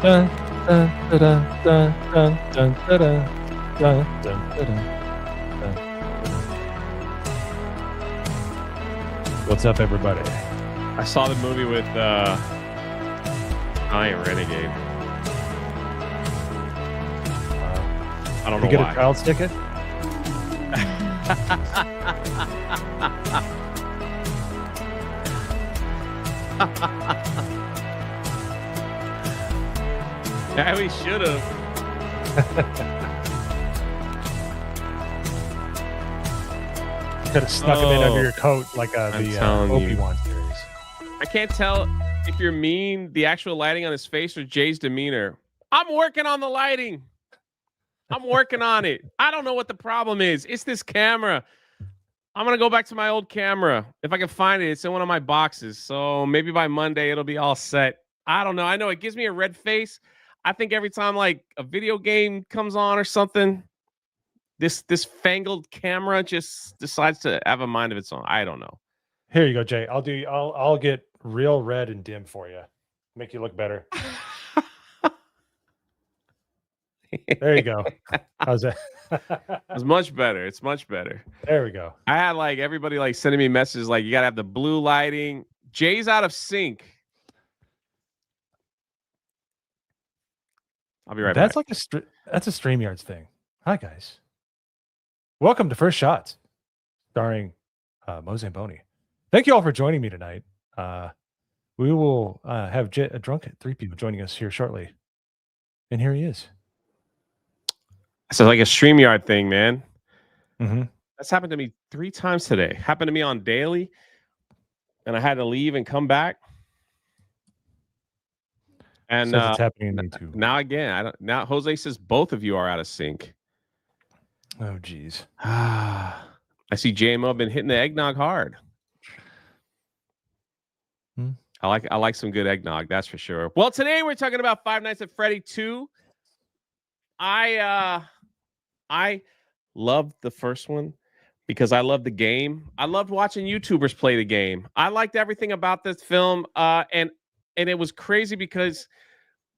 Dun, dun, da-dun, dun, dun, dun, da-dun, dun, dun, da-dun, dun. What's up, everybody? I saw the movie with I Am Renegade. I don't Did know you get why. a child's ticket? Yeah, we should have. Could have snuck him in under your coat like the telling you. Obi-Wan series. I can't tell if you're mean the actual lighting on his face or Jay's demeanor. I'm working on the lighting. I'm working on it. I don't know what the problem is. It's this camera. I'm going to go back to my old camera. If I can find it, it's in one of my boxes. So maybe by Monday, it'll be all set. I don't know. I know it gives me a red face. I think every time like a video game comes on or something, this fangled camera just decides to have a mind of its own. I don't know. Here you go, Jay. I'll get real red and dim for you. Make you look better. There you go. How's that? It's much better. It's much better. There we go. I had like everybody like sending me messages like you gotta have the blue lighting. Jay's out of sync. I'll be right back. That's like that's a StreamYards thing. Hi guys. Welcome to First Shots, starring Mose and Boney. Thank you all for joining me tonight. We will have a drunk at 3 people joining us here shortly. And here he is. So like a StreamYard thing, man. Mm-hmm. That's happened to me 3 times today. Happened to me on daily, and I had to leave and come back. And it's happening to me too. Now again, now Jose says both of you are out of sync. Oh geez. I see JMO been hitting the eggnog hard. I like some good eggnog, that's for sure. Well, today we're talking about Five Nights at Freddy 2. I loved the first one because I loved the game. I loved watching YouTubers play the game. I liked everything about this film. And it was crazy because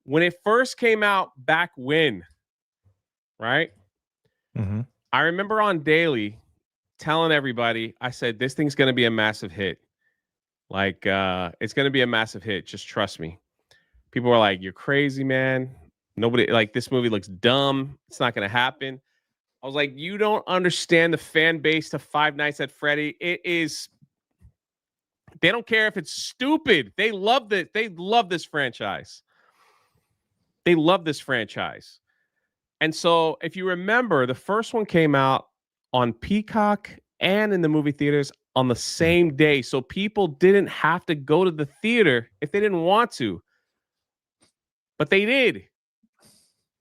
when it first came out back when, right? Mm-hmm. I remember on Daily telling everybody, I said, this thing's going to be a massive hit. Like, it's going to be a massive hit. Just trust me. People were like, you're crazy, man. Nobody, like, this movie looks dumb. It's not going to happen. I was like, you don't understand the fan base to Five Nights at Freddy. It is, they don't care if it's stupid. They love it. They love this franchise. They love this franchise. And so if you remember, the first one came out on Peacock and in the movie theaters on the same day. So people didn't have to go to the theater if they didn't want to. But they did.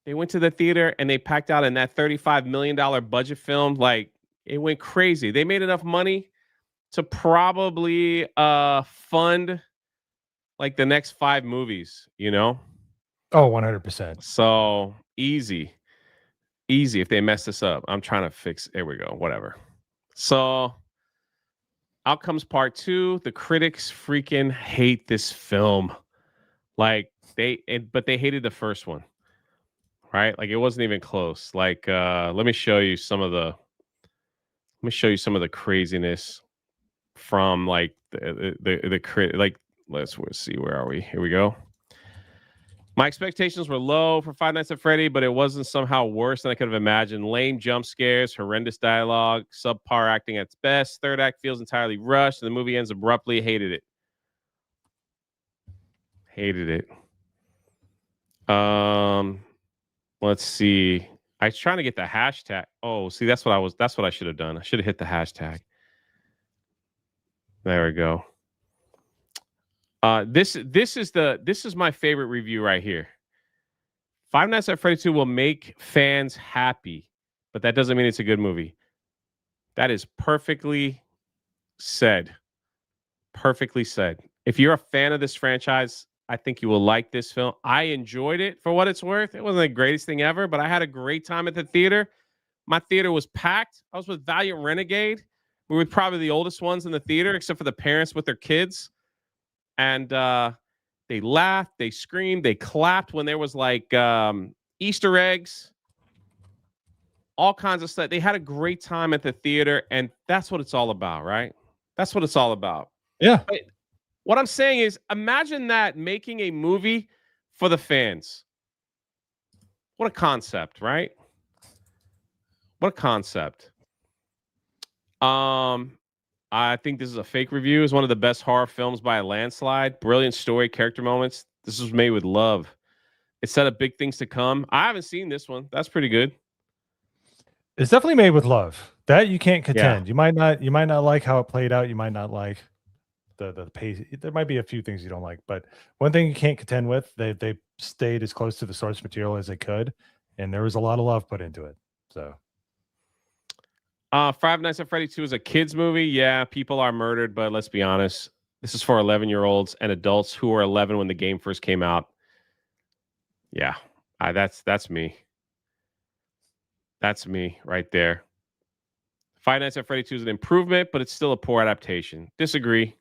They went to the theater and they packed out in that $35 million budget film. Like, it went crazy. They made enough money to probably fund like the next 5 movies, you know? Oh, 100%. So easy if they mess this up. I'm trying to fix. There we go. Whatever. So out comes part 2. The critics freaking hate this film. Like but they hated the first one. Right? Like it wasn't even close. Like let me show you some of the craziness from like the crit. Like let's see, where are we? Here we go. My expectations were low for Five Nights at Freddy, but it wasn't somehow worse than I could have imagined. Lame jump scares, horrendous dialogue, subpar acting at its best. Third act feels entirely rushed, and the movie ends abruptly. Hated it. Let's see. I was trying to get the hashtag. Oh, see, that's what I should have done. I should have hit the hashtag. There we go. This is my favorite review right here. Five Nights at Freddy 2 will make fans happy, but that doesn't mean it's a good movie. That is perfectly said. Perfectly said. If you're a fan of this franchise, I think you will like this film. I enjoyed it for what it's worth. It wasn't the greatest thing ever, but I had a great time at the theater. My theater was packed. I was with Valiant Renegade. We were probably the oldest ones in the theater, except for the parents with their kids. And They laughed, they screamed, they clapped when there was like Easter eggs, all kinds of stuff. They had a great time at the theater, and that's what it's all about, right? That's what it's all about. Yeah. But what I'm saying is, imagine that making a movie for the fans. What a concept, right? What a concept. I think this is a fake review. It's one of the best horror films by a landslide. Brilliant story, character moments. This was made with love. It set up big things to come. I haven't seen this one. That's pretty good. It's definitely made with love. That you can't Yeah. contend. You might not like how it played out. You might not like the pace. There might be a few things you don't like, but one thing you can't contend with, they stayed as close to the source material as they could, and there was a lot of love put into it. So Five Nights at Freddy 2 is a kids movie. Yeah, people are murdered, but let's be honest. This is for 11-year-olds and adults who were 11 when the game first came out. Yeah, that's me. That's me right there. Five Nights at Freddy 2 is an improvement, but it's still a poor adaptation. Disagree.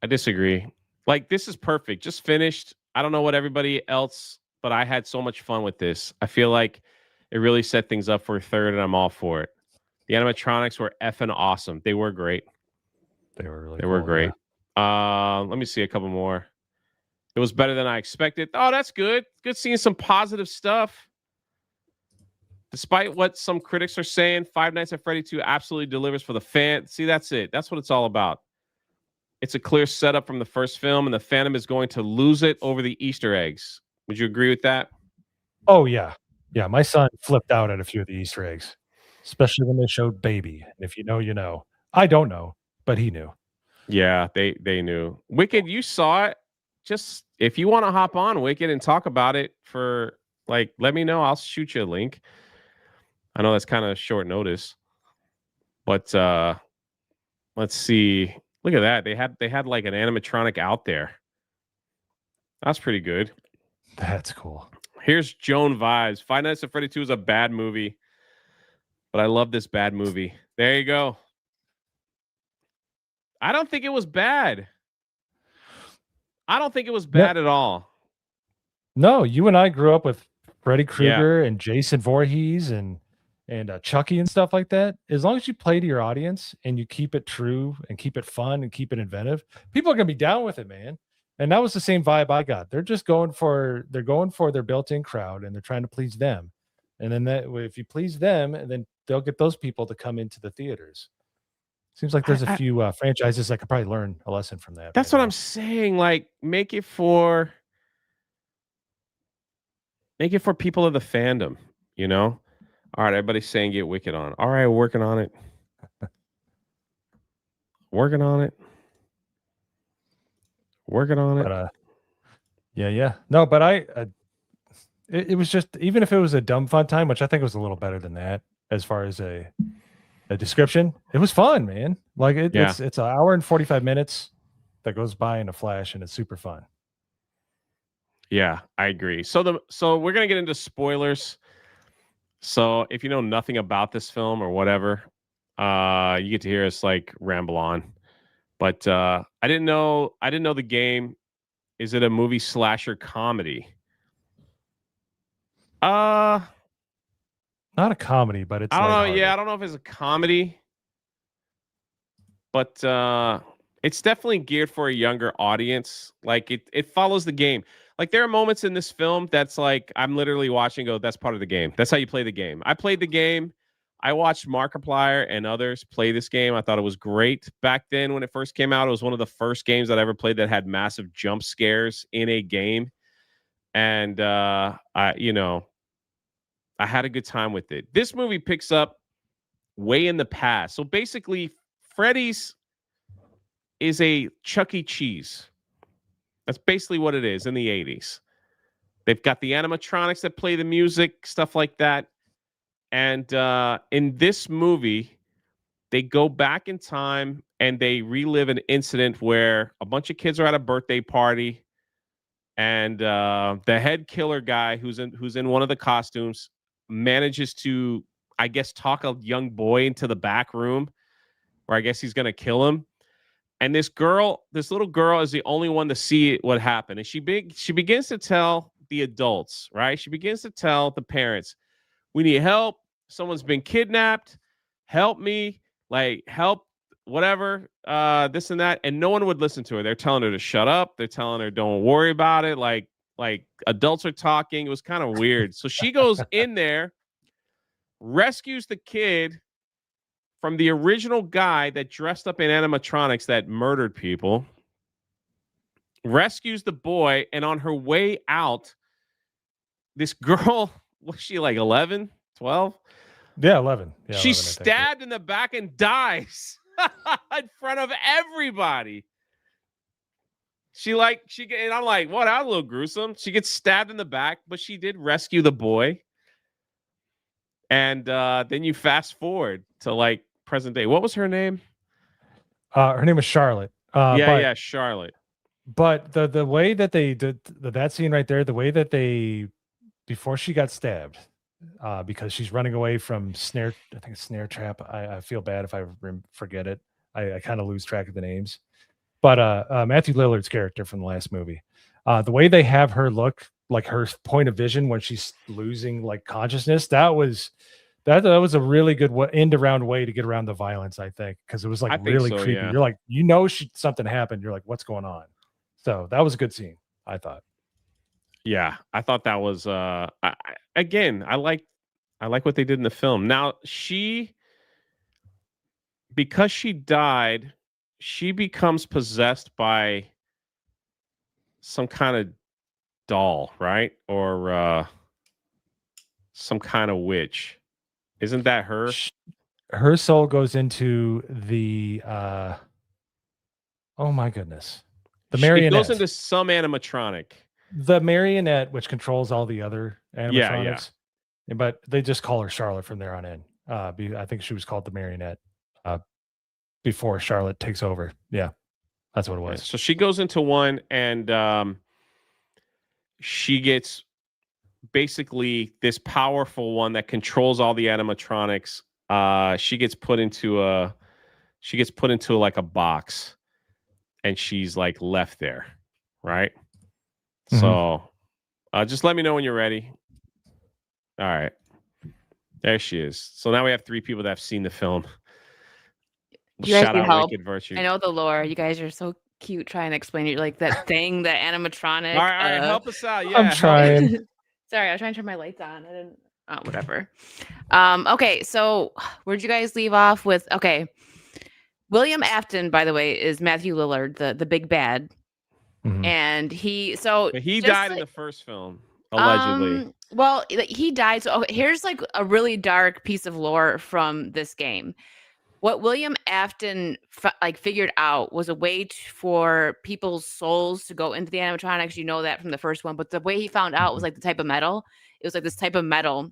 I disagree. Like, this is perfect. Just finished. I don't know what everybody else, but I had so much fun with this. I feel like it really set things up for a third, and I'm all for it. The animatronics were effing awesome. They were great. they were really They were cool, great. Let me see a couple more. It was better than I expected. Oh, that's good. Good seeing some positive stuff. Despite what some critics are saying, Five Nights at Freddy 2 absolutely delivers for the fan. See, that's it. That's what it's all about. It's a clear setup from the first film, and the fandom is going to lose it over the Easter eggs. Would you agree with that? Oh yeah, yeah. My son flipped out at a few of the Easter eggs, especially when they showed Baby. And if you know, you know. I don't know, but he knew. Yeah, they knew. Wicked, you saw it. Just if you want to hop on Wicked and talk about it for like, let me know. I'll shoot you a link. I know that's kind of short notice, but let's see. Look at that. They had like an animatronic out there. That's pretty good. That's cool. Here's Joan Vibes. Five Nights at Freddy 2 is a bad movie, but I love this bad movie. There you go. I don't think it was bad. I don't think it was Yeah. bad at all. No, you and I grew up with Freddy Yeah. Krueger and Jason Voorhees and Chucky and stuff like that. As long as you play to your audience and you keep it true and keep it fun and keep it inventive, people are gonna be down with it, man. And that was the same vibe I got. They're going for their built-in crowd and they're trying to please them. And then that if you please them, and then they'll get those people to come into the theaters. Seems like there's a I few franchises that could probably learn a lesson from that That's right what I'm now. saying. Like, make it for people of the fandom, you know? All right, everybody's saying get Wicked on. All right, working on it. Working on it. Working on it. But yeah. No, but it was just even if it was a dumb fun time, which I think was a little better than that as far as a description, it was fun, man. Like Yeah. it's an hour and 45 minutes that goes by in a flash, and it's super fun. Yeah, I agree. So we're gonna get into spoilers. So if you know nothing about this film or whatever, you get to hear us like ramble on. But I didn't know the game. Is it a movie slasher comedy? Uh Not a comedy, but it's I don't know. Yeah, lighthearted. I don't know if it's a comedy, but it's definitely geared for a younger audience. Like it follows the game. Like there are moments in this film that's like I'm literally watching. Go, that's part of the game. That's how you play the game. I played the game. I watched Markiplier and others play this game. I thought it was great back then when it first came out. It was one of the first games that I ever played that had massive jump scares in a game, and I had a good time with it. This movie picks up way in the past. So basically, Freddy's is a Chuck E. Cheese. That's basically what it is in the 80s. They've got the animatronics that play the music, stuff like that. And in this movie, they go back in time and they relive an incident where a bunch of kids are at a birthday party, and the head killer guy who's in one of the costumes manages to, I guess, talk a young boy into the back room, where I guess he's gonna kill him. And this little girl is the only one to see what happened. And she begins to tell the adults, right? She begins to tell the parents, we need help. Someone's been kidnapped. Help me. Like, help, whatever, this and that. And no one would listen to her. They're telling her to shut up. They're telling her, don't worry about it. Like adults are talking. It was kind of weird. So she goes in there, rescues the kid from the original guy that dressed up in animatronics that murdered people, rescues the boy, and on her way out, this girl, was she like 11, 12? Yeah, 11. Yeah, She's 11, stabbed in the back and dies in front of everybody. And I'm like, what? That was a little gruesome. She gets stabbed in the back, but she did rescue the boy. And then you fast forward to like present day. What was her name? Her name was Charlotte. Yeah, Charlotte. But the way that they did that scene right there, the way that before she got stabbed, because she's running away from I think it's Snare Trap. I feel bad if I forget it. I kind of lose track of the names. But Matthew Lillard's character from the last movie, the way they have her look, like her point of vision when she's losing like consciousness, that was a really good end around way to get around the violence, I think, because it was like really creepy. Yeah. You're like, something happened. You're like, what's going on? So that was a good scene, I thought. Yeah, I thought that was I like what they did in the film. Now because she died, she becomes possessed by some kind of doll, right? Or some kind of witch. Isn't that her? Her soul goes into the oh my goodness. The marionette. It goes into some animatronic. The marionette, which controls all the other animatronics. Yeah. But they just call her Charlotte from there on in. I think she was called the marionette before Charlotte takes over. Yeah, that's what it was. So she goes into one, and she gets basically this powerful one that controls all the animatronics. She gets put into like a box, and she's like left there, right? Mm-hmm. So just let me know when you're ready. All right. There she is. So now we have 3 people that have seen the film. You guys need help. I know the lore. You guys are so cute trying to explain it. Like that thing, the animatronic. All right, help us out. Yeah, I'm trying. Sorry, I was trying to turn my lights on. I didn't. Oh, whatever. Okay, so where'd you guys leave off with? Okay, William Afton, by the way, is Matthew Lillard, the big bad. Mm-hmm. And he died in the first film, allegedly. Well, he died. So here's like a really dark piece of lore from this game. What William Afton figured out was a way for people's souls to go into the animatronics. You know that from the first one, but the way he found out was like the type of metal. It was like this type of metal,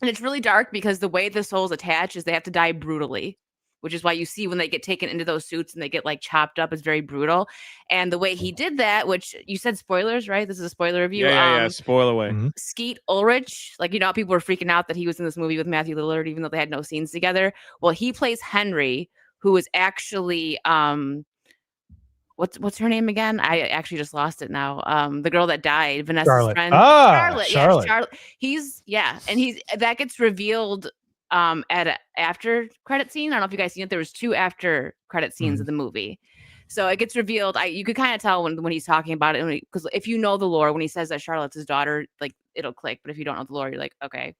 and it's really dark because the way the souls attach is they have to die brutally, which is why you see when they get taken into those suits and they get like chopped up, it's very brutal. And the way he did that, which you said spoilers, right? This is a spoiler review. Yeah. Spoil away. Mm-hmm. Skeet Ulrich, like, you know, people were freaking out that he was in this movie with Matthew Lillard, even though they had no scenes together. Well, he plays Henry, who is actually, what's her name again? I actually just lost it now. The girl that died, Vanessa's friend. Charlotte. Yeah, Charlotte. And that gets revealed at an after credit scene. I don't know if you guys seen it. There was 2 after credit scenes of the movie. So it gets revealed. You could kind of tell when he's talking about it, because if you know the lore, when he says that Charlotte's his daughter, like it'll click. But if you don't know the lore, you're like, okay,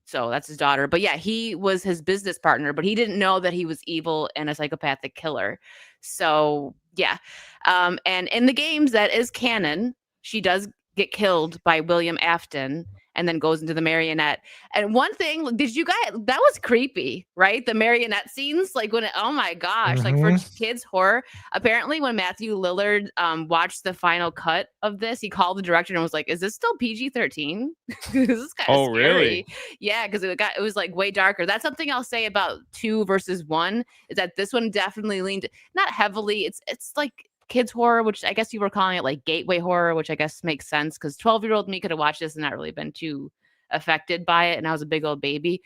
so that's his daughter. But yeah, he was his business partner, but he didn't know that he was evil and a psychopathic killer. So yeah, and in the games, that is canon. She does get killed by William Afton and then goes into the marionette. And one thing, that was creepy, right? The marionette scenes, like oh my gosh, like for kids horror. Apparently when Matthew Lillard watched the final cut of this, he called the director and was like, is this still PG-13? This is kind of scary. Really? Yeah, because it was like way darker. That's something I'll say about 2 versus 1, is that this one definitely leaned, not heavily, it's like kids horror, which I guess you were calling it like gateway horror, which I guess makes sense because 12-year-old me could have watched this and not really been too affected by it, and I was a big old baby.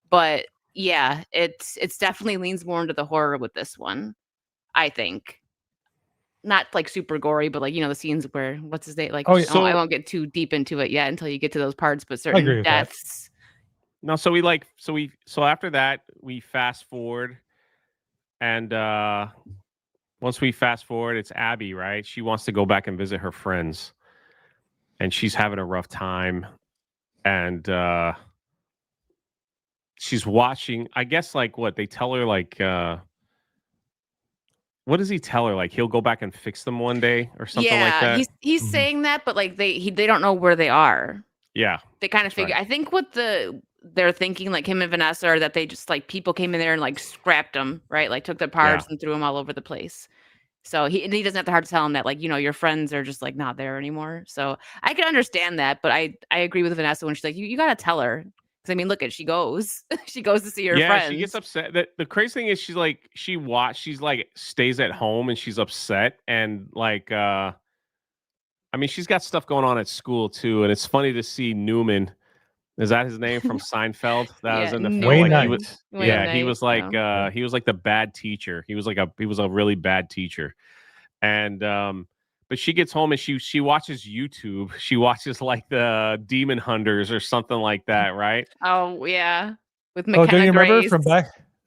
But yeah, it's definitely leans more into the horror with this one, I think. not like super gory, but like the scenes where what's his name? Like, Oh, yeah. I won't get too deep into it yet until you get to those parts. But I agree certain with that. deaths. No, so after that we fast forward, and once we fast forward, it's Abby, right? She wants to go back and visit her friends, and she's having a rough time, and she's watching. I guess like what they tell her, like what does he tell her? Like he'll go back and fix them one day or something like Yeah, that. he's Mhm. saying that, but like they don't know where they are. Yeah, They kind of That's right. figure. I think what they're thinking, like him and Vanessa, are that they just like people came in there and like scrapped them, right? Like took the parts and threw them all over the place. So he doesn't have the heart to tell him that like your friends are just like not there anymore. So I can understand that, but I agree with Vanessa when she's like you got to tell her, because I mean look, she goes she goes to see her Yeah, friends. she gets upset. The crazy thing is she's like stays at home and she's upset, and like I mean she's got stuff going on at school too, and it's funny to see Newman. Is that his name from Seinfeld? That was Yeah, in the film. Wayne Like Knight. Wayne he Knight, was like Yeah. he was like the bad teacher. He was a really bad teacher. And but she gets home and she watches YouTube. She watches like the Demon Hunters or something like that, right? Oh yeah, with Oh, do McKenna you remember Grace. from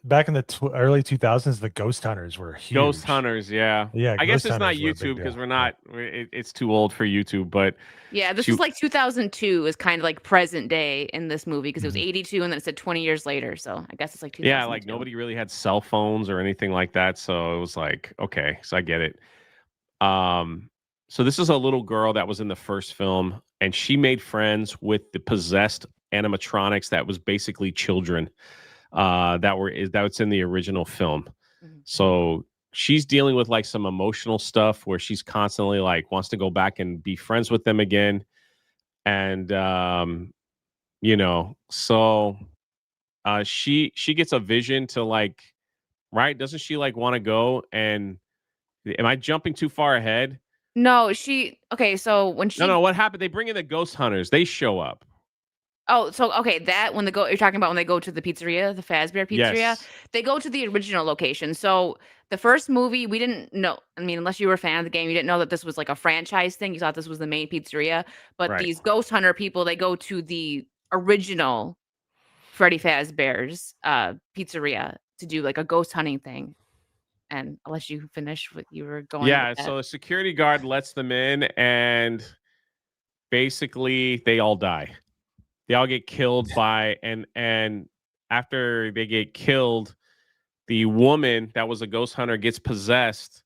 back in the early 2000s, the ghost hunters were huge. Ghost Hunters, yeah. Yeah, I guess Ghost it's not Hunters were a big YouTube because deal. we're not. It's too old for YouTube, but Yeah, this she- is like 2002 is kind of like present day in this movie because it was Mhm. 82 and then it said 20 years later. So I guess it's like 2002. yeah, like nobody really had cell phones or anything like that, so it was like okay, so I get it. So this is a little girl that was in the first film, and she made friends with the possessed animatronics that was basically children that's in the original film. Mhm. So she's dealing with like some emotional stuff where she's constantly like wants to go back and be friends with them again. And so she gets a vision to like, right? Doesn't she like want to go? And am I jumping too far ahead? No, okay, so when No, what happened? They bring in the ghost hunters. They show up. Oh, so okay, that when you're talking about when they go to the pizzeria, the Fazbear Pizzeria, Yes. they go to the original location. So the first movie, we didn't know. I mean, unless you were a fan of the game, you didn't know that this was like a franchise thing. You thought this was the main pizzeria. But Right. these ghost hunter people, they go to the original Freddy Fazbear's pizzeria to do like a ghost hunting thing. And I'll let you finish what you were going Yeah, with that. so a security guard lets them in, and basically they all die. They all get killed by and after they get killed, the woman that was a ghost hunter gets possessed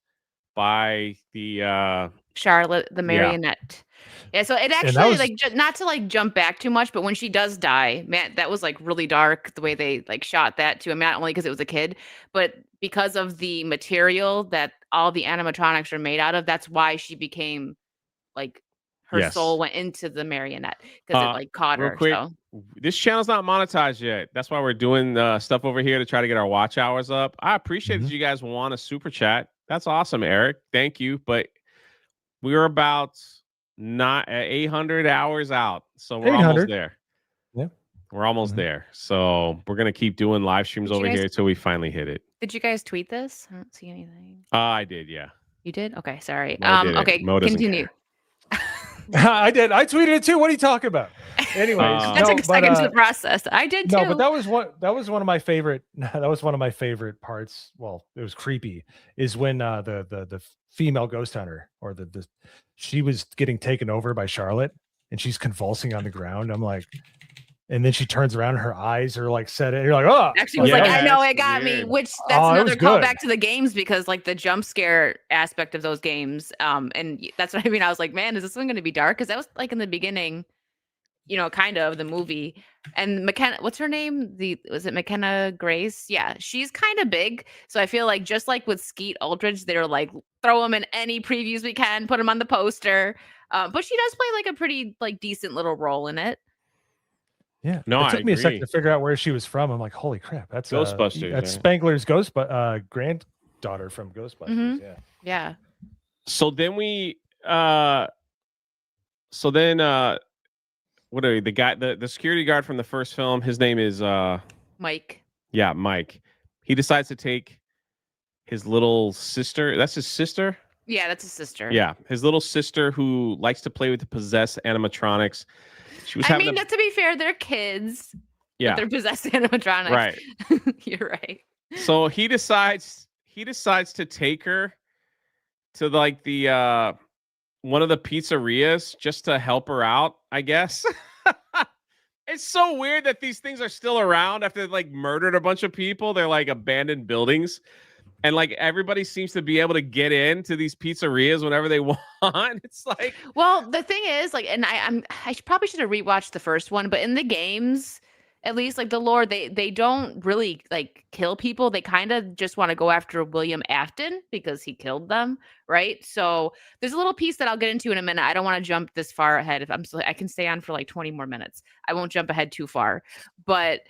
by the Charlotte, the marionette. Yeah, so it that actually was- like not to like jump back too much, but when she does die, man, that was like really dark the way they like shot that too. I mean, not only because it was a kid, but because of the material that all the animatronics are made out of. That's why she became like her Yes. soul went into the marionette because it like caught real her. quick, So this channel's not monetized yet. That's why we're doing stuff over here to try to get our watch hours up. I appreciate that you guys want a super chat. That's awesome, Eric. Thank you. But we're about not 800 hours out, so we're almost 800. there. Yeah. We're almost there. So we're gonna keep doing live streams Did you over guys- here until we finally hit it. did you guys tweet this? I don't see anything. I did, yeah. You did? Okay, sorry. Mo did it. Okay, Mo doesn't continue. I did. I tweeted it too. What are you talking about? Anyways, That took a second to process. I did too. No, but that was one of my favorite. That was one of my favorite parts. Well, it was creepy. Is when the female ghost hunter or the she was getting taken over by Charlotte and she's convulsing on the ground. I'm like, and then she turns around, and her eyes are like set. And you're like, oh, Actually was Yeah, like, I know that's it got me, weird. which that's Oh, it another was good. callback to the games because like the jump scare aspect of those games. And that's what I mean. I was like, man, is this one going to be dark? Because that was like in the beginning, kind of the movie. And McKenna, what's her name? Was it McKenna Grace? Yeah, she's kind of big. So I feel like just like with Skeet Ultridge, they're like, throw him in any previews we can, put him on the poster. But she does play like a pretty like decent little role in it. yeah. No, it took I me a second agree. to figure out where she was from. I'm like, holy crap, that's Ghostbusters, That's right? Spangler's granddaughter from Ghostbusters. Mhm. Yeah. Yeah. So then what are the guy the security guard from the first film, his name is Mike. Mike. He decides to take his little sister. That's his sister? Yeah, that's his sister. Yeah, his little sister who likes to play with the possessed animatronics. She was I having mean, to be fair, they're kids, but yeah, they're possessed animatronics. right. You're right. So he decides to take her to like the one of the pizzerias just to help her out, I guess. It's so weird that these things are still around after they like murdered a bunch of people. They're like abandoned buildings. And like everybody seems to be able to get into these pizzerias whenever they want. It's like, well, the thing is, like, and I probably should have rewatched the first one, but in the games, at least like the lore, they don't really like kill people. They kind of just want to go after William Afton because he killed them, right? So there's a little piece that I'll get into in a minute. I don't want to jump this far ahead. If I can stay on for like 20 more minutes. I won't jump ahead too far, but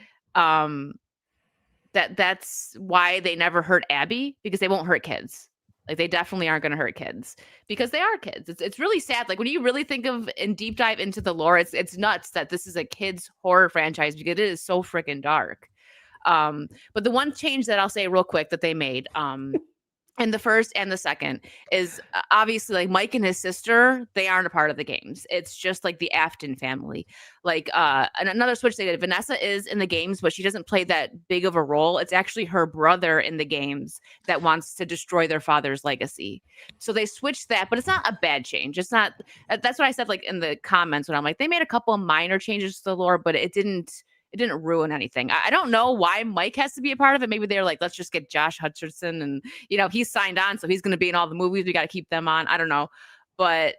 that's why they never hurt Abby, because they won't hurt kids. Like they definitely aren't going to hurt kids because they are kids. It's really sad. Like when you really think of and deep dive into the lore, it's nuts that this is a kids horror franchise because it is so freaking dark. But the one change that I'll say real quick that they made, and the first and the second is obviously like Mike and his sister, they aren't a part of the games. It's just like the Afton family. Like and another switch they did, Vanessa is in the games, but she doesn't play that big of a role. It's actually her brother in the games that wants to destroy their father's legacy. So they switched that, but it's not a bad change. It's not, that's what I said like in the comments when I'm like, they made a couple of minor changes to the lore, but it didn't ruin anything. I don't know why Mike has to be a part of it. Maybe they're like, let's just get Josh Hutcherson and, he's signed on. So he's going to be in all the movies. We got to keep them on. I don't know. But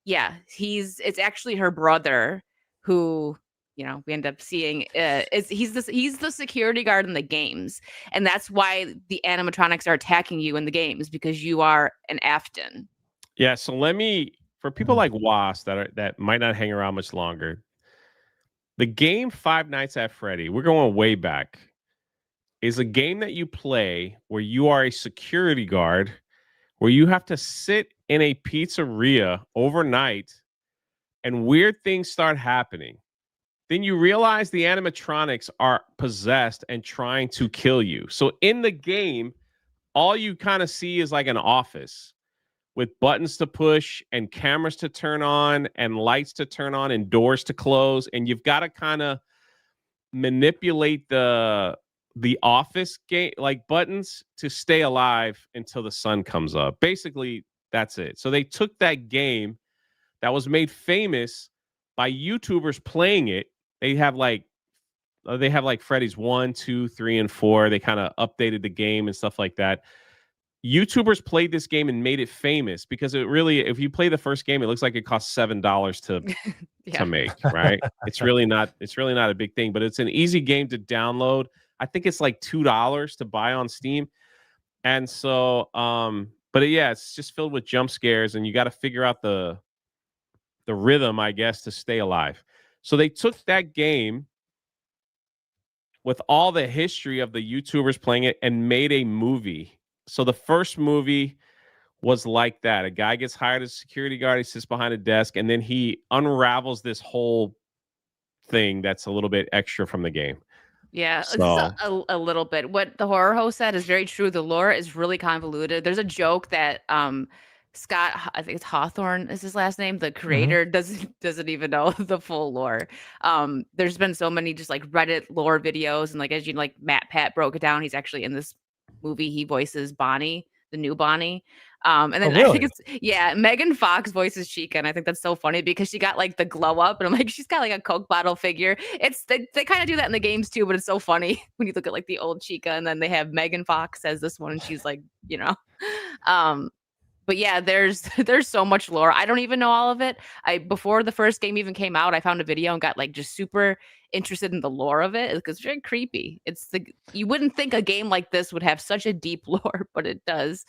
yeah, it's actually her brother who, we end up seeing he's the security guard in the games. And that's why the animatronics are attacking you in the games, because you are an Afton. Yeah. So for people like Was that might not hang around much longer, the game Five Nights at Freddy, we're going way back, is a game that you play where you are a security guard, where you have to sit in a pizzeria overnight and weird things start happening. Then you realize the animatronics are possessed and trying to kill you. So in the game, all you kind of see is like an office with buttons to push and cameras to turn on and lights to turn on and doors to close. And you've got to kind of manipulate the office game like buttons to stay alive until the sun comes up. Basically, that's it. So they took that game that was made famous by YouTubers playing it. They have like Freddy's 1, 2, 3, and 4. They kind of updated the game and stuff like that. YouTubers played this game and made it famous because it really, if you play the first game, it looks like it costs $7 to make, right? It's really not a big thing, but it's an easy game to download. I think it's like $2 to buy on Steam. And so, it's just filled with jump scares and you got to figure out the rhythm, I guess, to stay alive. So they took that game with all the history of the YouTubers playing it and made a movie. So the first movie was like that. A guy gets hired as a security guard. He sits behind a desk, and then he unravels this whole thing that's a little bit extra from the game. Yeah, so, a little bit. What the horror host said is very true. The lore is really convoluted. There's a joke that Scott, I think it's Hawthorne is his last name, the creator, doesn't even know the full lore. There's been so many just like Reddit lore videos, and like as Matt Pat broke it down, he's actually in this movie. He voices Bonnie, the new Bonnie. And then really? I think Megan Fox voices Chica, and I think that's so funny because she got like the glow up, and I'm like, she's got like a Coke bottle figure. They kind of do that in the games too, but it's so funny when you look at like the old Chica, and then they have Megan Fox as this one, and she's like, But yeah, there's so much lore. I don't even know all of it. Before the first game even came out, I found a video and got like just super interested in the lore of it because it's very creepy. You wouldn't think a game like this would have such a deep lore, but it does.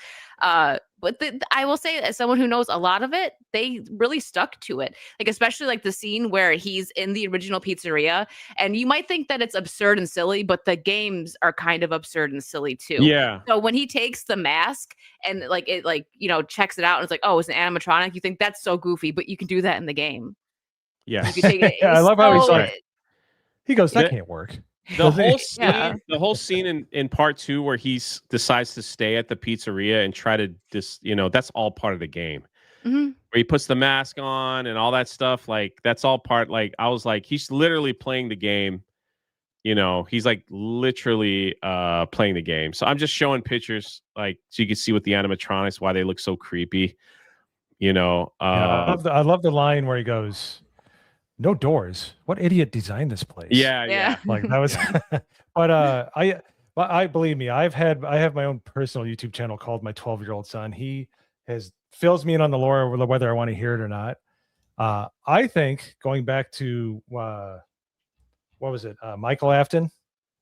But I will say, as someone who knows a lot of it, they really stuck to it. Like especially like the scene where he's in the original pizzeria, and you might think that it's absurd and silly, but the games are kind of absurd and silly too. Yeah. So when he takes the mask and checks it out and it's like, oh, it's an animatronic, you think that's so goofy, but you can do that in the game. Yeah. You can take it. I love how he's like, it- he goes, that can't work. The Does he? whole scene, Yeah. the whole scene in part 2 where he decides to stay at the pizzeria and try to that's all part of the game. Mhm. Where he puts the mask on and all that stuff, like that's all part. Like I was like, he's literally playing the game. He's like literally playing the game. So I'm just showing pictures, like so you can see with the animatronics why they look so creepy. Yeah, I love the line where he goes, "No doors. What idiot designed this place?" yeah. Like that was. But I believe me, I have my own personal YouTube channel called My 12-Year-Old Son. He fills me in on the lore whether I want to hear it or not. I think going back to what was it, Michael Afton?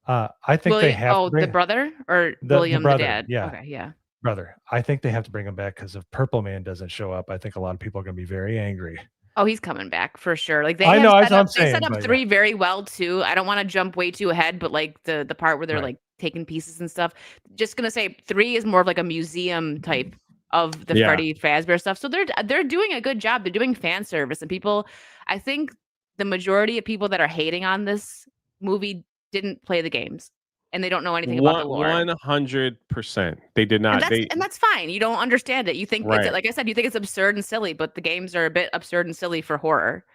I think they William, have to the bring brother or the William, the brother. dad? Yeah, Okay, yeah. brother. I think they have to bring him back because if Purple Man doesn't show up, I think a lot of people are going to be very angry. Oh, he's coming back for sure. Like they I have know, set that's what I'm up, they set saying, up but yeah. 3 very well too. I don't want to jump way too ahead, but like the part where they're Right. like taking pieces and stuff. Just gonna say 3 is more of like a museum type of the Yeah. Freddy Fazbear stuff. So they're doing a good job. They're doing fan service, and people. I think the majority of people that are hating on this movie didn't play the games, and they don't know anything about the lore. 100%. They did not. And that's fine. You don't understand it. You think it's Right. like I said, you think it's absurd and silly, but the games are a bit absurd and silly for horror.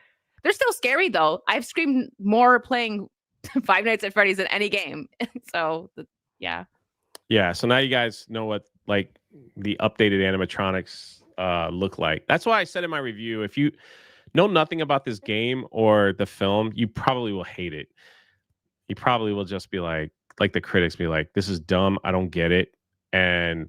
They're still scary though. I've screamed more playing Five Nights at Freddy's than any game. So yeah. Yeah. So now you guys know what like the updated animatronics look like. That's why I said in my review, if you know nothing about this game or the film, you probably will hate it. You probably will just be like the critics be like, this is dumb. I don't get it. And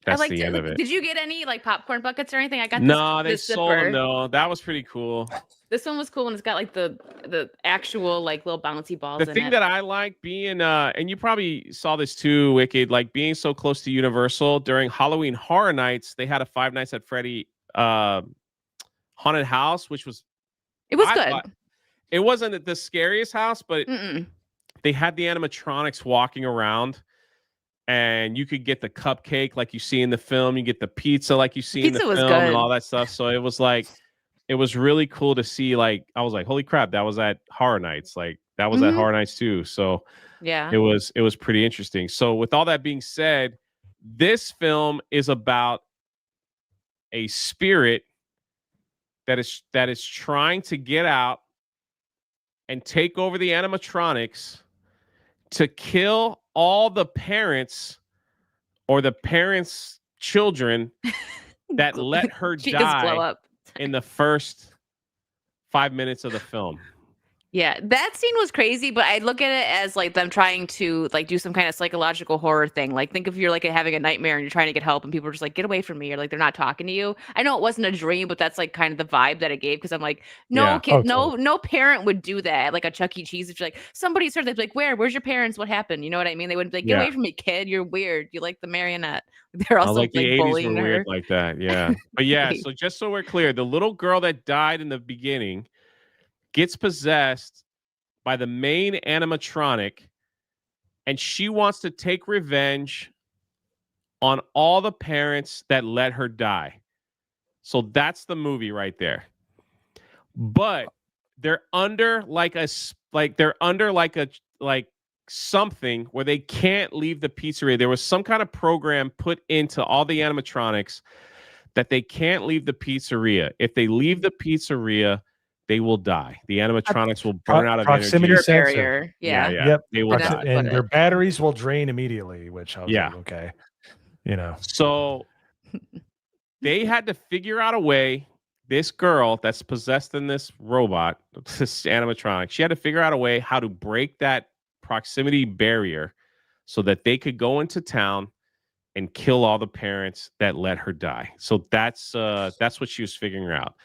that's I liked the it. end of Like, it. did you get any like popcorn buckets or anything? I got No, they this sold them zipper. though. That was pretty cool. This one was cool and it's got like the actual like little bouncy balls The in thing it. that I like being and you probably saw this too, Wicked, like being so close to Universal during Halloween Horror Nights, they had a Five Nights at Freddy haunted house, which was It was I good. thought- it wasn't the scariest house, but Mm-mm. they had the animatronics walking around and you could get the cupcake like you see in the film, you get the pizza like you see in the Pizza was film good. and all that stuff. So it was like it was really cool to see. Like I was like, holy crap, that was at Horror Nights. Like that was at Mhm. Horror Nights too. So Yeah. it was pretty interesting. So with all that being said, this film is about a spirit that is trying to get out and take over the animatronics to kill all the parents or the parents' children that let her She just glow die up. in the first 5 minutes of the film. Yeah, that scene was crazy, but I look at it as like them trying to like do some kind of psychological horror thing. Like think if you're like having a nightmare and you're trying to get help and people are just like, get away from me, or like they're not talking to you. I know it wasn't a dream, but that's like kind of the vibe that it gave because I'm like, no Yeah. kid, Oh, no, totally. no parent would do that at like a Chuck E. Cheese. If you're like somebody's hurt, they'd be like, where's your parents? What happened? You know what I mean? They wouldn't be like, get Yeah. away from me, kid. You're weird. You like the marionette. They're I also like the like 80s bullying were weird her. like that. Yeah. But yeah, Right. so just so we're clear, the little girl that died in the beginning gets possessed by the main animatronic and she wants to take revenge on all the parents that let her die. So that's the movie right there. But they're under like something where they can't leave the pizzeria. There was some kind of program put into all the animatronics that they can't leave the pizzeria. If they leave the pizzeria, they will die. The animatronics will burn out of proximity energy. sensor. Barrier. Yeah, Yeah. yeah. Yep. They will That's die. what And their it- batteries will drain immediately, which I was Yeah. like, okay, you know. So they had to figure out a way. This girl that's possessed in this robot, this animatronic, she had to figure out a way how to break that proximity barrier so that they could go into town and kill all the parents that let her die. So that's what she was figuring out.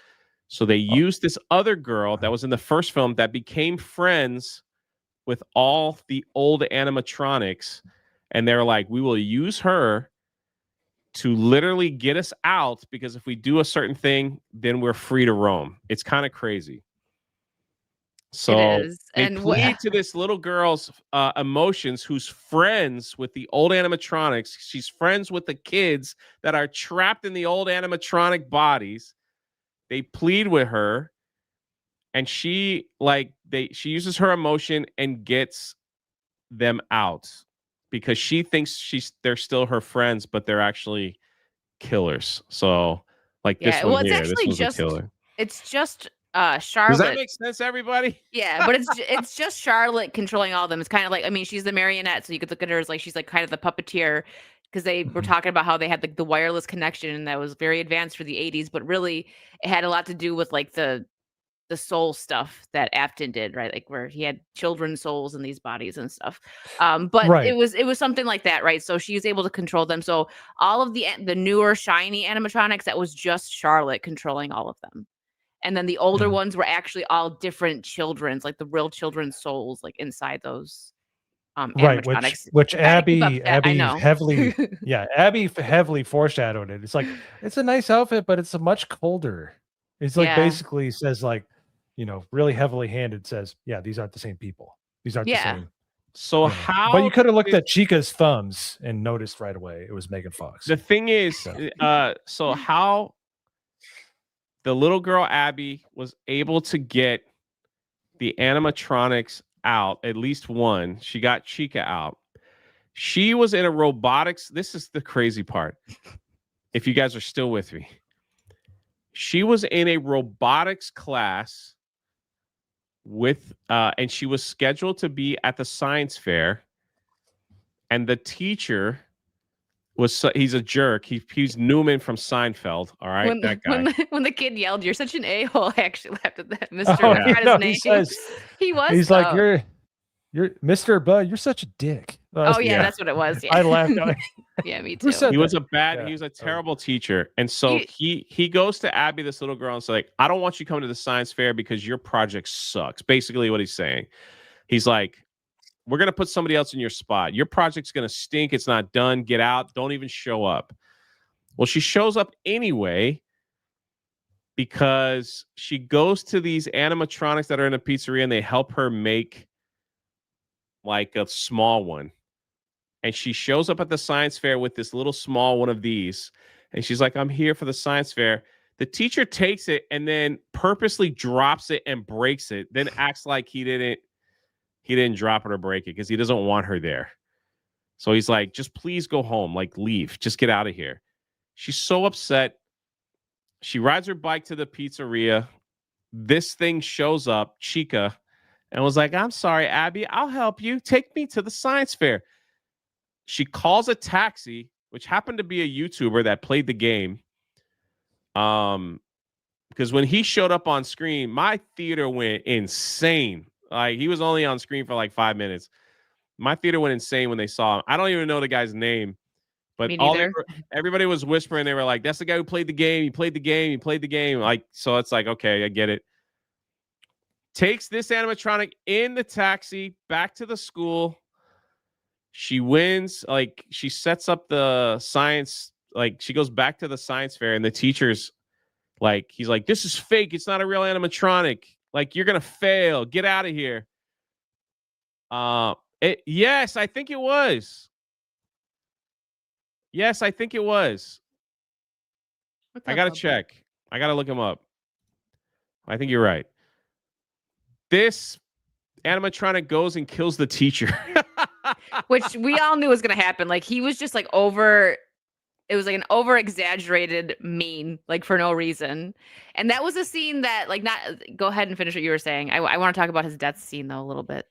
So they used this other girl that was in the first film that became friends with all the old animatronics, and they're like, we will use her to literally get us out because if we do a certain thing, then we're free to roam. It's kind of crazy. So is. they And plead to this little girl's emotions who's friends with the old animatronics. She's friends with the kids that are trapped in the old animatronic bodies. They plead with her and she uses her emotion and gets them out because she thinks they're still her friends, but they're actually killers. So like this Yeah, one well, it's here, this actually one's a just killer. it's just Does that Charlotte. make sense, everybody? Yeah, but it's just Charlotte controlling all of them. It's kind of like, I mean, she's the marionette, so you could look at her as like she's like kind of the puppeteer because they were talking about how they had the wireless connection and that was very advanced for the 80s, but really it had a lot to do with like the soul stuff that Afton did, right? Like where he had children's souls in these bodies and stuff. But Right. it was something like that, right? So she's able to control them. So all of the newer shiny animatronics, that was just Charlotte controlling all of them. And then the older ones were actually all different children's, like the real children's souls, like inside those Right, animatronics. which Trying to keep up with that, I Abby know. heavily Abby heavily foreshadowed it. It's like it's a nice outfit, but it's a much colder. It's like Yeah. basically says like, really heavily handed says, yeah, these aren't the same people. These aren't Yeah. the same. So you know. how? But you could have looked at Chica's thumbs and noticed right away it was Megan Fox. The thing is, so how the little girl Abby was able to get the animatronics out, at least one. She got Chica out. She was in a robotics. This is the crazy part. If you guys are still with me, she was in a robotics class with, and she was scheduled to be at the science fair. And the teacher he's a jerk. He's Newman from Seinfeld. All right, that guy. When the kid yelled, "You're such an a-hole," I actually laughed at that. Mr. Oh, I forgot no, his name. he says, he was. He's like, you're Mr. Bud, you're such a dick. Oh yeah, that's what it was. Yeah. I laughed. Yeah, me too. said He was that? he was a terrible teacher. And so he goes to Abby, this little girl, and says, like, I don't want you coming to the science fair because your project sucks. Basically what he's saying. He's like, we're going to put somebody else in your spot. Your project's going to stink. It's not done. Get out. Don't even show up. Well, she shows up anyway because she goes to these animatronics that are in a pizzeria and they help her make like a small one. And she shows up at the science fair with this little small one of these. And she's like, I'm here for the science fair. The teacher takes it and then purposely drops it and breaks it, then acts like he didn't drop it or break it because he doesn't want her there. So he's like, just please go home, like leave, just get out of here. She's so upset. She rides her bike to the pizzeria. This thing shows up, Chica, and was like, I'm sorry, Abby, I'll help you. Take me to the science fair. She calls a taxi, which happened to be a YouTuber that played the game. Because when he showed up on screen, my theater went insane. Like, he was only on screen for like 5 minutes. My theater went insane when they saw him. I don't even know the guy's name, but everybody was whispering. They were like, that's the guy who played the game. He played the game. He played the game. Like, so it's like, okay, I get it. Takes this animatronic in the taxi back to the school. She wins. Like, she sets up the science. Like, she goes back to the science fair, and the teacher's like, he's like, this is fake. It's not a real animatronic. Like, you're going to fail. Get out of here. Yes, I think it was. Yes, I think it was. I got to check. I got to look him up. I think you're right. This animatronic goes and kills the teacher. Which we all knew was going to happen. Like, he was just like it was like an over exaggerated mean, like for no reason. And that was a scene that go ahead and finish what you were saying. I want to talk about his death scene though a little bit.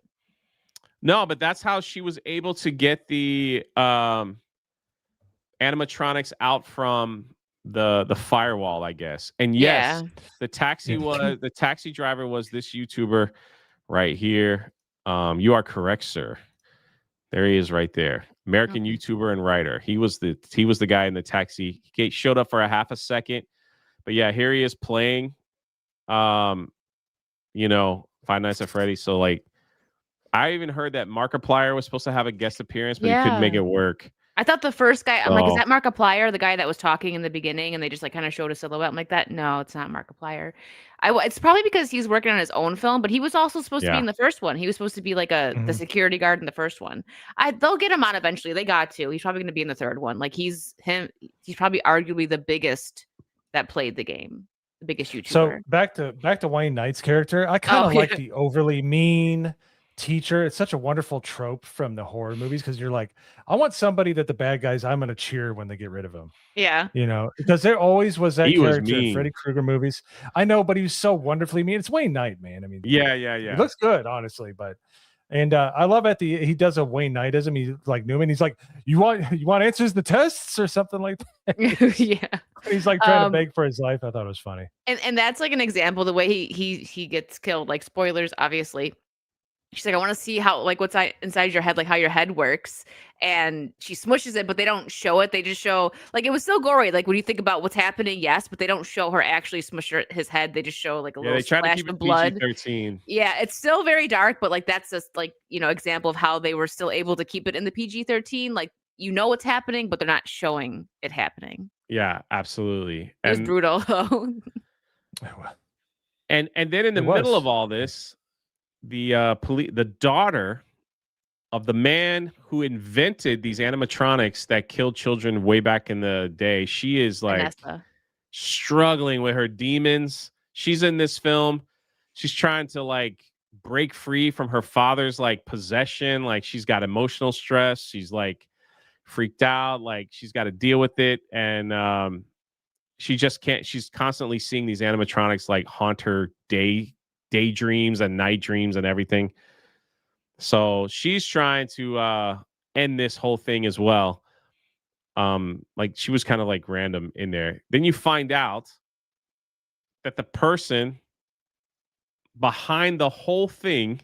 No, but that's how she was able to get the animatronics out from the firewall, I guess. And yes, the taxi driver was this YouTuber right here. You are correct, sir. There he is right there. American YouTuber and writer. He was the guy in the taxi. He showed up for a half a second. But yeah, here he is playing Five Nights at Freddy. So like, I even heard that Markiplier was supposed to have a guest appearance, but he couldn't make it work. I thought the first guy, I'm like, is that Markiplier, the guy that was talking in the beginning, and they just like kind of showed a silhouette? I'm like, that no, it's not Markiplier. It's probably because he's working on his own film, but he was also supposed to be in the first one. He was supposed to be like the security guard in the first one. They'll get him on eventually. They got to. He's probably going to be in the third one. Like he's probably arguably the biggest that played the game, the biggest YouTuber. So back to Wayne Knight's character. I kind of like the overly mean, teacher. It's such a wonderful trope from the horror movies because you're like, I want somebody that the bad guys, I'm going to cheer when they get rid of him. Yeah. Because there always was that He was character in mean. Freddy Krueger movies. I know, but he was so wonderfully mean. It's Wayne Knight, man. I mean, Yeah. he looks good, honestly, but. And I love he does a Wayne Knightism. He's like Newman. He's like, you want answers to the tests or something like that. Yeah. He's like trying to beg for his life. I thought it was funny. And that's like an example of the way he gets killed. Like, spoilers, obviously. She's like, I want to see how, like, what's inside your head, like how your head works. And she smushes it, but they don't show it. They just show, like, it was still gory. Like, when you think about what's happening, yes, but they don't show her actually smush his head. They just show like a little splash of blood. PG-13. Yeah, it's still very dark, but like that's just like, example of how they were still able to keep it in the PG-13. Like, what's happening, but they're not showing it happening. Yeah, absolutely. It was brutal though. and then in the middle of all this, the daughter of the man who invented these animatronics that killed children way back in the day, she is like Vanessa. Struggling with her demons. She's in this film. She's trying to like break free from her father's like possession. Like, she's got emotional stress. She's like freaked out. Like, she's got to deal with it. And she just can't. She's constantly seeing these animatronics like haunt her daydreams and night dreams and everything. So she's trying to end this whole thing as well. Like, she was kind of like random in there. Then you find out that the person behind the whole thing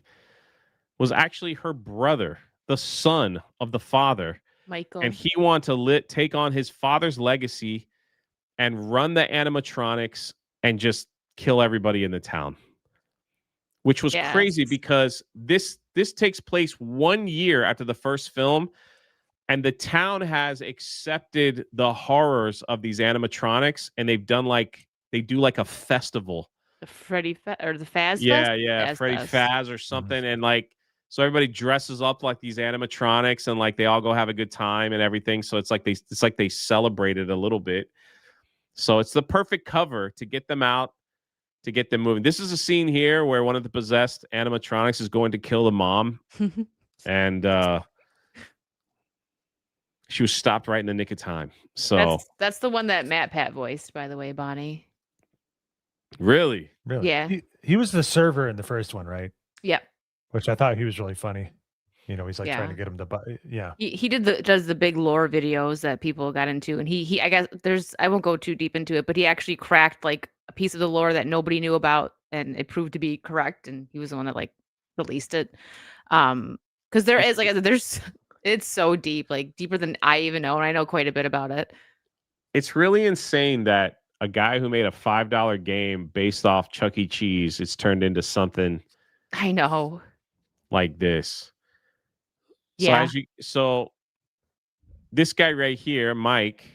was actually her brother, the son of the father, Michael. and he wanted to take on his father's legacy and run the animatronics and just kill everybody in the town, which was crazy because this takes place 1 year after the first film, and the town has accepted the horrors of these animatronics, and they do like a festival. The Freddy or the Faz yeah, Fest? yeah, Faz Freddy Fest. Faz or something, and like, so everybody dresses up like these animatronics, and like they all go have a good time and everything. So it's like they celebrate it a little bit. So it's the perfect cover to get them out, to get them moving. This is a scene here where one of the possessed animatronics is going to kill the mom, and she was stopped right in the nick of time. So that's the one that Matt Pat voiced, by the way, Bonnie. Really? Yeah. He was the server in the first one, right? Yep. Which I thought he was really funny. He's like trying to get him to buy. Yeah. He does the big lore videos that people got into, and he I guess I won't go too deep into it, but he actually cracked like a piece of the lore that nobody knew about, and it proved to be correct, and he was the one that like released it. Because there is it's so deep, like deeper than I even know, and I know quite a bit about it. It's really insane that a guy who made a $5 game based off Chuck E. Cheese, it's turned into something. I know. Like this. Yeah. So this guy right here, Mike.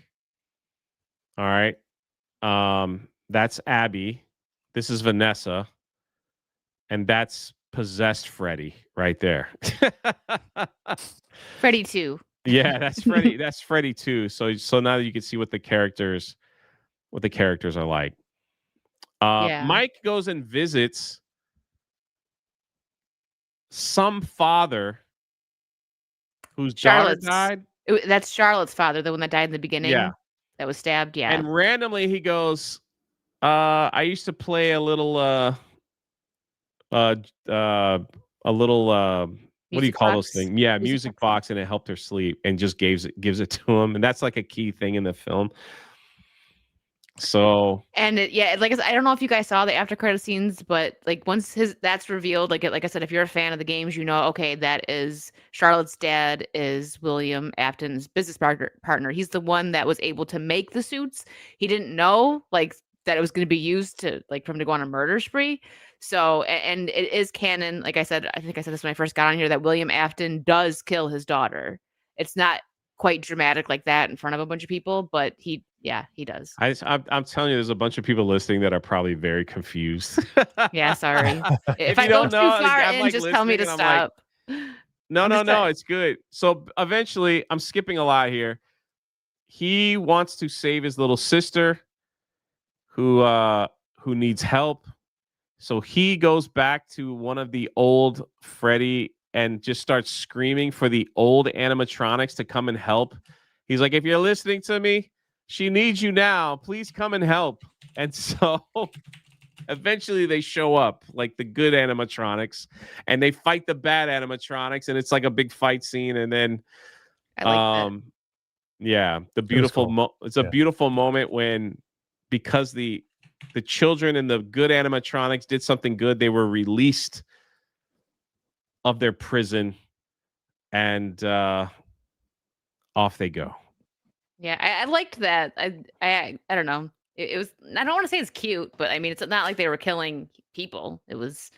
All right. That's Abby. This is Vanessa. And that's possessed Freddy right there. Freddy 2. Yeah, that's Freddy. That's Freddy 2. So now you can see what the characters are like. Mike goes and visits some father whose daughter died. That's Charlotte's father, the one that died in the beginning. Yeah. That was stabbed. Yeah. And randomly he goes, I used to play a little what do you call those things? Yeah, music box, and it helped her sleep, and just gives it to him. And that's like a key thing in the film. So like I don't know if you guys saw the after credit scenes, but like once that's revealed, like I said, if you're a fan of the games, okay, that is Charlotte's dad is William Afton's business partner. He's the one that was able to make the suits. He didn't know like that it was going to be used to like for him to go on a murder spree. So and it is canon. Like I said, I think I said this when I first got on here, that William Afton does kill his daughter. It's not quite dramatic like that in front of a bunch of people, but he does. I'm telling you, there's a bunch of people listening that are probably very confused. Yeah, sorry. If I don't go too know, far I'm in, like just tell me to listening, and I'm stop. No, it's good. So eventually, I'm skipping a lot here. He wants to save his little sister who needs help. So he goes back to one of the old Freddy and just starts screaming for the old animatronics to come and help. He's like, if you're listening to me, she needs you now. Please come and help. And so eventually they show up, like the good animatronics, and they fight the bad animatronics, and it's like a big fight scene. And then I like that. yeah, the was beautiful cool. it's a Yeah. beautiful moment when, because the children and the good animatronics did something good, they were released of their prison, and off they go. Yeah, I liked that. I don't know. It was. I don't want to say it's cute, but I mean, it's not like they were killing people. It was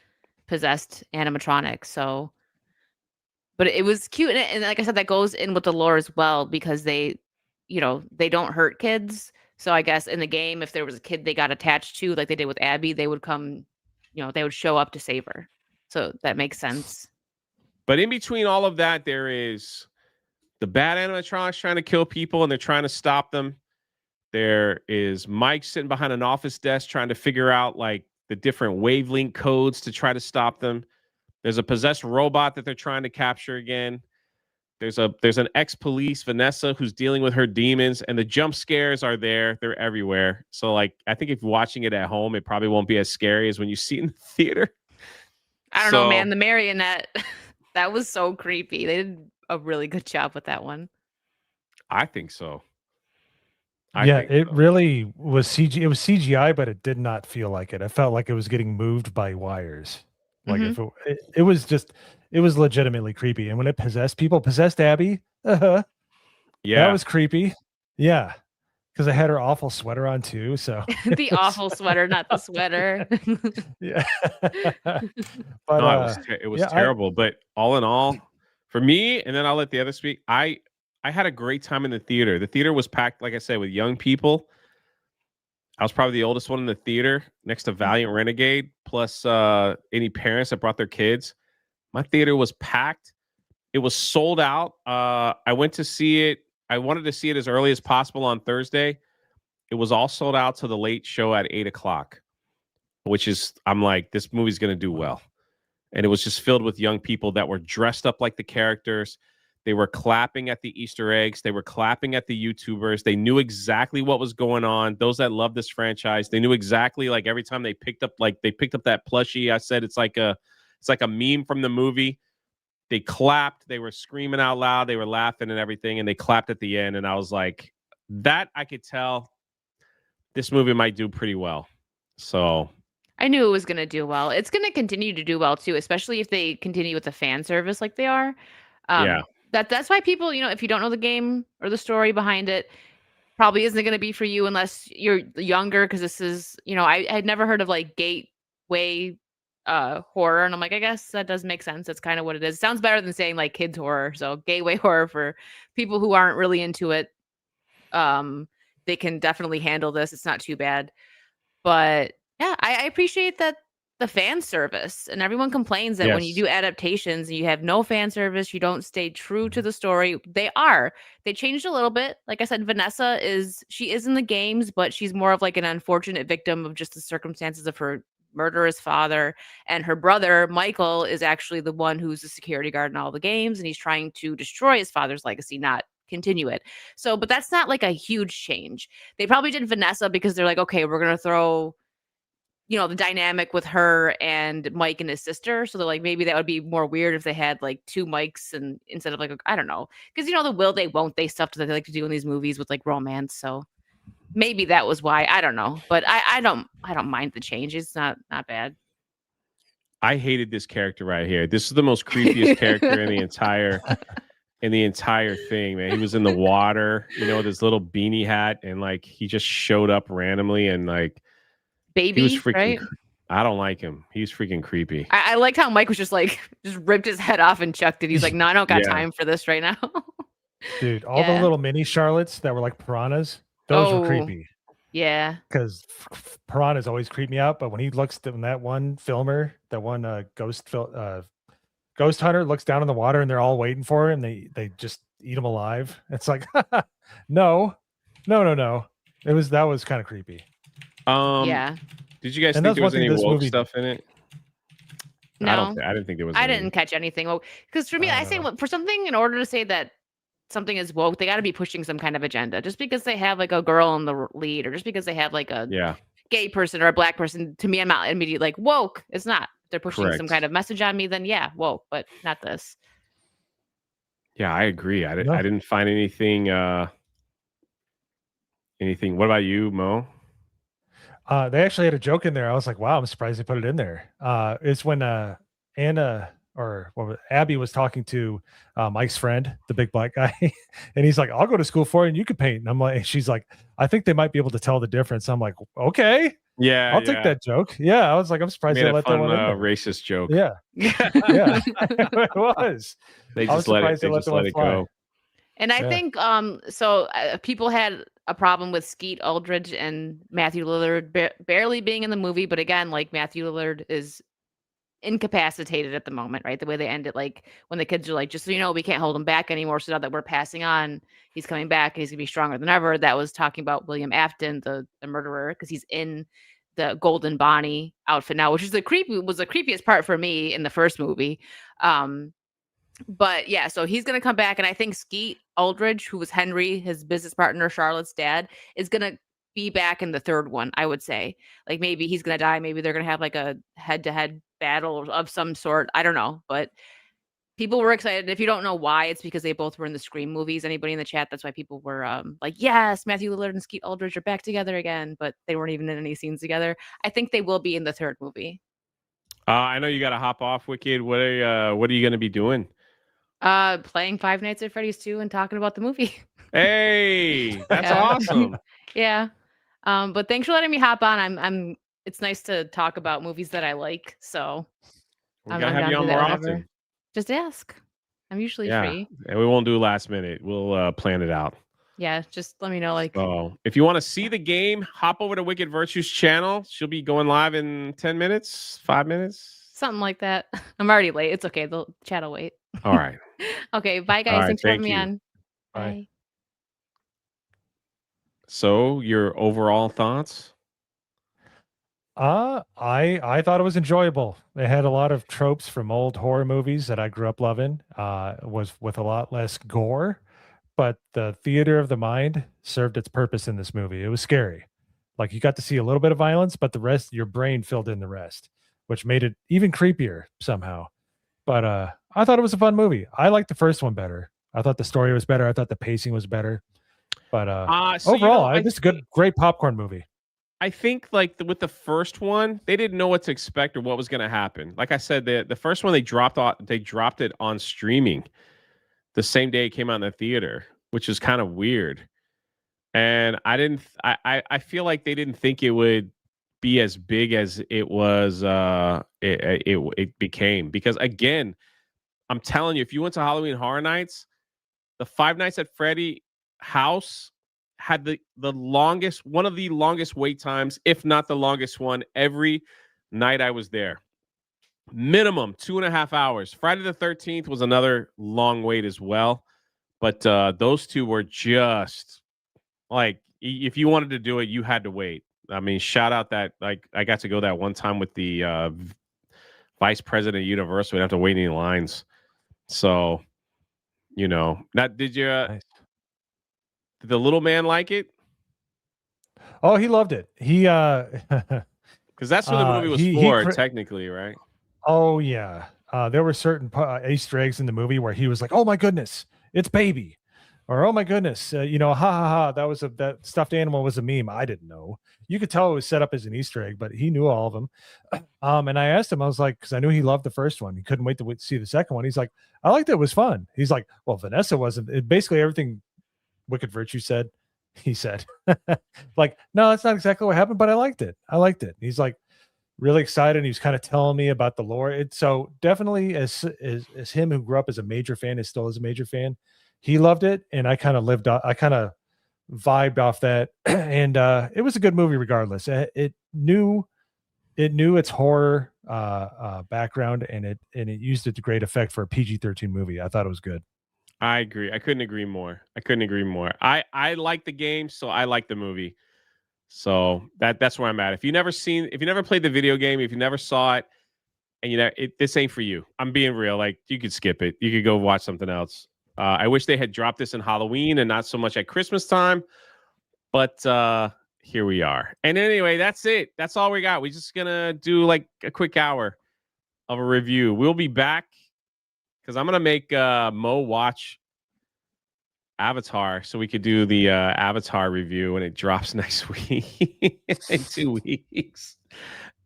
possessed animatronics. So, but it was cute, and like I said, that goes in with the lore as well because they, they don't hurt kids. So I guess in the game, if there was a kid they got attached to, like they did with Abby, they would come, they would show up to save her. So that makes sense. But in between all of that, there is the bad animatronics trying to kill people, and they're trying to stop them. There is Mike sitting behind an office desk trying to figure out like the different wavelength codes to try to stop them. There's a possessed robot that they're trying to capture again. There's an ex-police, Vanessa, who's dealing with her demons, and the jump scares are there. They're everywhere. So like, I think if you're watching it at home, it probably won't be as scary as when you see it in the theater. I don't know, man. The marionette, that was so creepy. They did a really good job with that one. I think so. Really was CG. It was CGI, but it did not feel like it. I felt like it was getting moved by wires. Like if it was just, it was legitimately creepy. And when it possessed Abby, yeah, that was creepy. Yeah, because I had her awful sweater on too. So the awful sweater, not the sweater. yeah, but no, it was terrible. But all in all, for me, and then I'll let the other speak. I had a great time in the theater. The theater was packed, like I said, with young people. I was probably the oldest one in the theater, next to Valiant Renegade, plus any parents that brought their kids. My theater was packed. It was sold out. I went to see it. I wanted to see it as early as possible on Thursday. It was all sold out to the late show at 8:00, which is, I'm like, this movie's going to do well. And it was just filled with young people that were dressed up like the characters. They were clapping at the Easter eggs. They were clapping at the YouTubers. They knew exactly what was going on. Those that love this franchise, they knew exactly, like every time they picked up that plushie, I said it's like a meme from the movie. They clapped. They were screaming out loud. They were laughing and everything, and they clapped at the end. And I was like, that I could tell this movie might do pretty well. So I knew it was going to do well. It's going to continue to do well too, especially if they continue with the fan service like they are. Yeah. That's why people, if you don't know the game or the story behind it, probably isn't going to be for you unless you're younger. Because this is, I had never heard of like gateway horror, and I'm like, I guess that does make sense. That's kind of what it is. It sounds better than saying like kids horror. So gateway horror for people who aren't really into it. They can definitely handle this. It's not too bad. But yeah, I appreciate that. The fan service, and everyone complains that when you do adaptations and you have no fan service, you don't stay true to the story. They changed a little bit. Like I said, Vanessa is in the games, but she's more of like an unfortunate victim of just the circumstances of her murderous father. And her brother, Michael, is actually the one who's the security guard in all the games, and he's trying to destroy his father's legacy, not continue it. So, but that's not like a huge change. They probably did Vanessa because they're like, okay, we're going to throw the dynamic with her and Mike and his sister. So they're like, maybe that would be more weird if they had like two Mikes and instead of like, I don't know. Because the will they, won't they stuff that they like to do in these movies with like romance. So maybe that was why. I don't know. But I don't mind the change. It's not bad. I hated this character right here. This is the most creepiest character in the entire thing, man. He was in the water, with his little beanie hat, and like he just showed up randomly, and like baby, he was freaking, right? I don't like him. He's freaking creepy. I liked how Mike was just ripped his head off and chucked it. He's like, no, I don't got time for this right now. Dude, all the little mini Charlottes that were like piranhas, those were creepy. Yeah. Because piranhas always creep me out, but when he looks at that one filmer, that one ghost hunter looks down in the water and they're all waiting for him, they just eat him alive. It's like, no. That was kind of creepy. Yeah. Did you guys And think that's there one was thing any this woke movie. stuff in it? No, I didn't think there was. I any. didn't catch anything. Well, because for me, I I don't say know. for something, in order to say that something is woke, they got to be pushing some kind of agenda. Just because they have like a girl in the lead, or just because they have like a Yeah, gay person or a black person, to me, I'm not immediately like woke. It's not. If they're pushing some correct. kind of message on me, then yeah, woke, but not this. Yeah, I agree. I No. didn't find anything. Anything. What about you, Mo? They actually had a joke in there. I was like, wow, I'm surprised they put it in there. It's when Anna or Abby was talking to Mike's friend, the big black guy, and he's like, I'll go to school for it and you could paint. And I'm like, she's like, I think they might be able to tell the difference. I'm like, okay, Yeah, I'll take that joke. Yeah, I was like, I'm surprised Made they a let that fun one in there. racist joke. Yeah, yeah, it was. They I was just let it. surprised They they let just the let one it fly. go. And I Yeah. think so people had a problem with Skeet Ulrich and Matthew Lillard barely being in the movie, but again, like Matthew Lillard is incapacitated at the moment, right? The way they end it, like when the kids are like, just so you know, we can't hold him back anymore. So now that we're passing on, he's coming back and he's gonna be stronger than ever. That was talking about William Afton, the murderer, because he's in the Golden Bonnie outfit now, which is the creepiest part for me in the first movie. But yeah, so he's gonna come back, and I think Skeet Ulrich, who was Henry, his business partner, Charlotte's dad, is gonna be back in the third one. I would say, like maybe he's gonna die, maybe they're gonna have like a head-to-head battle of some sort. I don't know, but people were excited. If you don't know why, it's because they both were in the Scream movies. Anybody in the chat? That's why people were like, yes, Matthew Lillard and Skeet Ulrich are back together again, but they weren't even in any scenes together. I think they will be in the third movie. I know you got to hop off, Wicked. What are you going to be doing? Playing Five Nights at Freddy's 2 and talking about the movie. Hey, that's Yeah. awesome. Yeah. But thanks for letting me hop on. I'm it's nice to talk about movies that I like. So We I'm got to have down you to on do that more whenever. often. Just ask. I'm usually Yeah, free. and we won't do last minute. We'll plan it out. Yeah, just let me know. Like, So if you want to see the game, hop over to Wicked Virtue's channel. She'll be going live in 10 minutes, 5 minutes. something like that. I'm already late. It's okay. The chat will wait. All right. Okay. Bye, All guys. right, Thanks for having thank me you. on. Bye. Bye. So your overall thoughts? I thought it was enjoyable. It had a lot of tropes from old horror movies that I grew up loving. Was with a lot less gore, but the theater of the mind served its purpose in this movie. It was scary. Like you got to see a little bit of violence, but the rest, your brain filled in the rest, which made it even creepier somehow. But I thought it was a fun movie. I liked the first one better. I thought the story was better. I thought the pacing was better. But So overall, this is a good, great popcorn movie. I think like with the first one, they didn't know what to expect or what was going to happen. Like I said, the first one they dropped it on streaming the same day it came out in the theater, which is kind of weird. And I feel like they didn't think it would be as big as it was it became, because again, I'm telling you, if you went to Halloween Horror Nights, the Five Nights at Freddy house had the longest, one of the longest wait times, if not the longest one, every night I was there. Minimum 2.5 hours. Friday the 13th was another long wait as well. But those two were just like, if you wanted to do it, you had to wait. I mean, shout out that, like, I got to go that one time with the vice president of Universal. We didn't have to wait any lines. So, you know, did Nice. the little man like it? Oh, he loved it. He Because that's what the movie was for, technically, right? Oh yeah. There were certain Easter eggs in the movie where he was like, "Oh my goodness, it's baby," or "Oh my goodness, ha ha ha." That stuffed animal was a meme. I didn't know. You could tell it was set up as an Easter egg, but he knew all of them. And I asked him, I was like, because I knew he loved the first one. He couldn't wait to see the second one. He's like, "I liked it. It was fun." He's like, "Well, Vanessa wasn't." Basically everything Wicked Virtue said, he said. Like, no, that's not exactly what happened, but I liked it. He's like really excited. He was kind of telling me about the lore. So definitely as him who grew up as a major fan, is still is a major fan. He loved it. And I kind of vibed off that. And it was a good movie regardless. It knew its horror background, and it used it to great effect for a PG-13 movie. I thought it was good. I agree. I couldn't agree more. I like the game, so I like the movie. So that's where I'm at. If you never played the video game, if you never saw it, and this ain't for you. I'm being real. Like, you could skip it. You could go watch something else. I wish they had dropped this in Halloween and not so much at Christmas time. But here we are. And anyway, that's it. That's all we got. We're just gonna do like a quick hour of a review. We'll be back because I'm gonna make Mo watch Avatar so we could do the Avatar review when it drops next week in 2 weeks.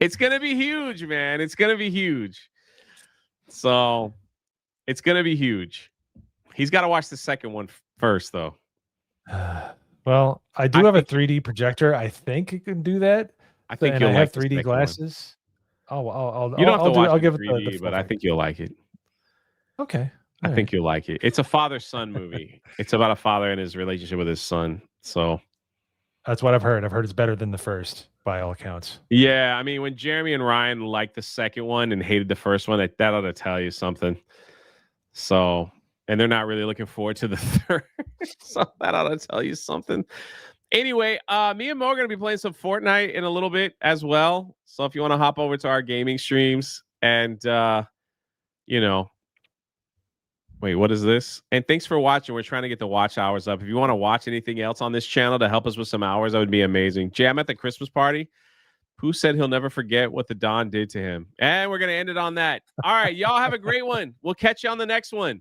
It's gonna be huge, man. It's gonna be huge. So it's gonna be huge. He's got to watch the second one first, though. Well, I do have a 3D projector. I think it can do that. I think and you'll I like have 3D glasses. Oh, you don't have to watch I'll it give in it 3D, but I think you'll like it. Okay. I think you'll like it. It's a father-son movie. It's about a father and his relationship with his son. So that's what I've heard. I've heard it's better than the first, by all accounts. Yeah, I mean, when Jeremy and Ryan liked the second one and hated the first one, that ought to tell you something. So, and they're not really looking forward to the third. So that ought to tell you something. Anyway, me and Mo are going to be playing some Fortnite in a little bit as well. So if you want to hop over to our gaming streams and, wait, what is this? And thanks for watching. We're trying to get the watch hours up. If you want to watch anything else on this channel to help us with some hours, that would be amazing. Jam at the Christmas party. Who said he'll never forget what the Don did to him? And we're going to end it on that. All right, y'all have a great one. We'll catch you on the next one.